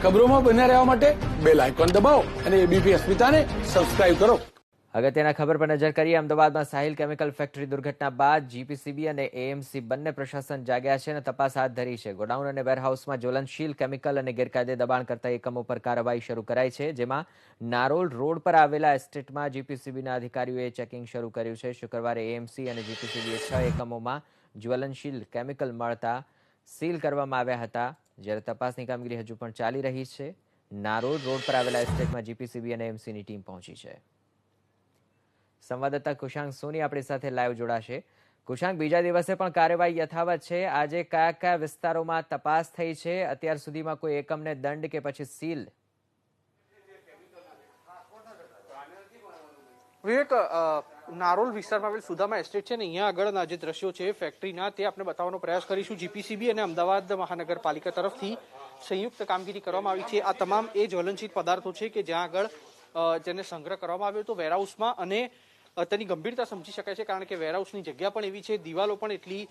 ખબરોમાં બન્યા રહેવા માટે બેલ આઇકોન દબાવો અને એબીપી અસ્મિતાને સબસ્ક્રાઇબ કરો. અગત્યના ખબર પર નજર કરીએ. અમદાવાદમાં સાહિલ કેમિકલ ફેક્ટરી દુર્ઘટના બાદ જીપીસીબી અને એએમસી બંને પ્રશાસન જાગ્યા છે અને તપાસ હાથ ધરી છે. ગોડાઉન અને વેરહાઉસમાં જ્વલનશીલ કેમિકલ અને ગેરકાયદે દબાણ કરતા એકમો પર કાર્યવાહી શરૂ કરાઈ છે, જેમાં નારોલ રોડ પર આવેલા એસ્ટેટમાં જીપીસીબીના અધિકારીઓએ ચેકિંગ શરૂ કર્યું છે. શુક્રવારે એએમસી અને જીપીસીબીએ 6 એકમોમાં જ્વલનશીલ કેમિકલ મળતા સીલ કરવામાં આવ્યા હતા, જ્યારે તપાસની કામગીરી હજુ પણ ચાલી રહી છે. નારોલ રોડ પર આવેલા એસ્ટેટમાં જીપીસીબી અને એએમસીની ટીમ પહોંચી છે. સંવાદદાતા કુશાંક સોની આપણી સાથે લાઈવ જોડાશે. કુશાંક, બીજા દિવસે પણ કાર્યવાહી યથાવત છે. આજે કયા કયા વિસ્તારોમાં તપાસ થઈ છે? અત્યાર સુધીમાં કોઈ એકમને દંડ કે પછી સીલ? વિવેક, નારોલ વિસ્તારમાં આવેલ સુદામા એસ્ટેટ છે ને, અહીંયા આગળના જે દ્રશ્યો છે ફેક્ટરીના, તે આપણે બતાવવાનો પ્રયાસ કરીશું. જીપીસીબી અને અમદાવાદ મહાનગરપાલિકા તરફથી સંયુક્ત કામગીરી કરવામાં આવી છે. આ તમામ એ જ્વલનશીલ પદાર્થો છે કે જ્યાં આગળ જેને સંગ્રહ કરવામાં આવ્યો હતો વેરહાઉસમાં, અને તેની ગંભીરતા સમજી શકાય છે કારણ કે વેરહાઉસની જગ્યા પણ એવી છે, દિવાલો પણ એટલી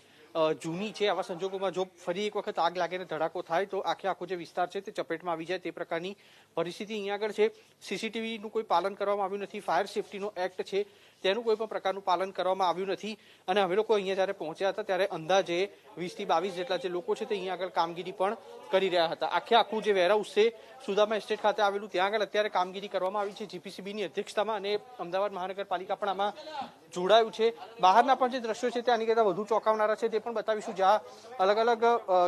જૂની છે. આવા સંજોગોમાં જો ફરી એક વખત આગ લાગીને ધડાકો થાય તો આખો જે વિસ્તાર છે તે ચપેટમાં આવી જાય, તે પ્રકારની પરિસ્થિતિ અહીંયા આગળ છે. સીસીટીવીનું કોઈ પાલન કરવામાં આવ્યું નથી. ફાયર સેફટીનો એક્ટ છે તેનું કોઈ પણ પ્રકારનું પાલન કરવામાં આવ્યું નથી. અને અમે લોકો અહીંયા જ્યારે પહોંચ્યા હતા ત્યારે અંદાજે 20 થી 22 જેટલા જે લોકો છે તે અહીંયા આગળ કામગીરી પણ કરી રહ્યા હતા. આખું જે વેરહાઉસ છે સુદામા એસ્ટેટ ખાતે આવેલું, ત્યાં આગળ અત્યારે કામગીરી કરવામાં આવી છે જીપીસીબીની અધ્યક્ષતામાં, અને અમદાવાદ મહાનગરપાલિકા પણ આમાં જોડાયું છે. બહારના પણ જે દ્રશ્યો છે તે આની કરતાં વધુ ચોંકાવનારા છે, તે પણ બતાવીશું. જ્યાં અલગ અલગ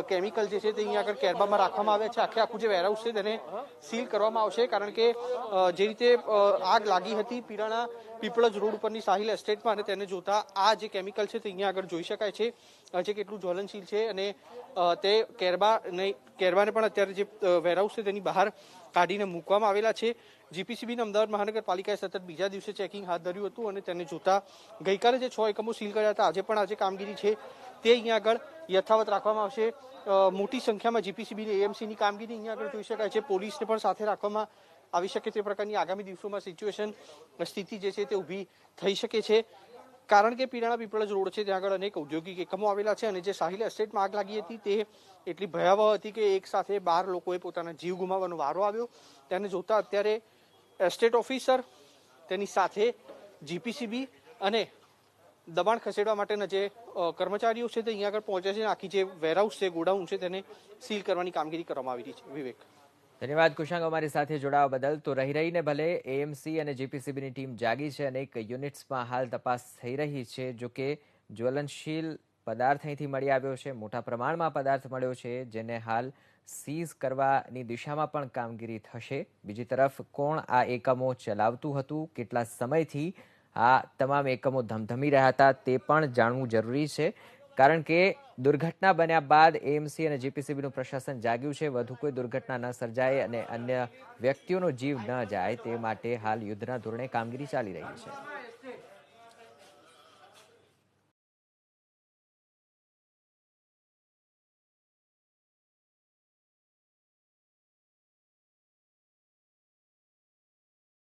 કેમિકલ જે છે તે અહીંયા આગળ કેરબામાં રાખવામાં આવ્યા છે. આખું જે વેરહાઉસ છે તેને સીલ કરવામાં આવશે, કારણ કે જે રીતે આગ લાગી હતી પીપળજ રોડ ઉપરની સાહિલ એસ્ટેટમાં, અને તેને જોતા આ જે કેમિકલ છે તે અહીંયા આગળ જોઈ શકાય છે જે કેટલું જ્વલનશીલ છે. અને તે કેરબાને પણ અત્યારે જે વેરહાઉસ છે તેની બહાર કાઢીને મૂકવામાં આવેલા છે. જીપીસીબી અમદાવાદ મહાનગરપાલિકાએ સતત બીજા દિવસે ચેકિંગ હાથ ધર્યું હતું, અને તેને જોતા ગઈકાલે જે 6 એકમો સીલ કર્યા હતા, આજે કામગીરી છે તે અહીંયા આગળ યથાવત રાખવામાં આવશે. મોટી સંખ્યામાં જીપીસીબી અને એએમસીની કામગીરી અહીંયા આગળ જોઈ શકાય છે. પોલીસને પણ સાથે રાખવામાં આવી શકે તે પ્રકારની આગામી દિવસોમાં સ્થિતિ જે છે તે ઊભી થઈ શકે છે, કારણ કે પીપળજ રોડ છે ત્યાં આગળ અનેક ઔદ્યોગિક એકમો આવેલા છે. અને જે સાહિલ એસ્ટેટમાં આગ લાગી હતી તે એટલી ભયાવહ હતી કે એક સાથે 12 લોકોએ પોતાના જીવ ગુમાવવાનો વારો આવ્યો. તેને જોતા અત્યારે એસ્ટેટ ઓફિસર, તેની સાથે જીપીસીબી અને દબાણ ખસેડવા માટેના જે કર્મચારીઓ છે તે અહીંયા આગળ પહોંચ્યા છે. આખી જે વેરહાઉસ છે, ગોડાઉન છે, તેને સીલ કરવાની કામગીરી કરવામાં આવી રહી છે. વિવેક, ધન્યવાદ કુશાંક અમારી સાથે જોડાવા બદલ. તો રહીને ભલે એએમસી અને જીપીસીબીની ટીમ જાગી છે, અનેક યુનિટ્સમાં હાલ તપાસ થઈ રહી છે. જો કે જ્વલનશીલ પદાર્થ અહીંથી મળી આવ્યો છે, મોટા પ્રમાણમાં પદાર્થ મળ્યો છે, જેને હાલ સીઝ કરવાની દિશામાં પણ કામગીરી થશે. બીજી તરફ કોણ આ એકમો ચલાવતું હતું, કેટલા સમયથી આ તમામ એકમો ધમધમી રહ્યા હતા, તે પણ જાણવું જરૂરી છે, કારણ કે દુર્ઘટના બન્યા બાદ એએમસી અને જીપીસીબીનું પ્રશાસન જાગ્યું છે. વધુ કોઈ દુર્ઘટના ન સર્જાય અને અન્ય વ્યક્તિઓનો જીવ ન જાય તે માટે હાલ યુદ્ધના ધોરણે કામગીરી ચાલી રહી છે.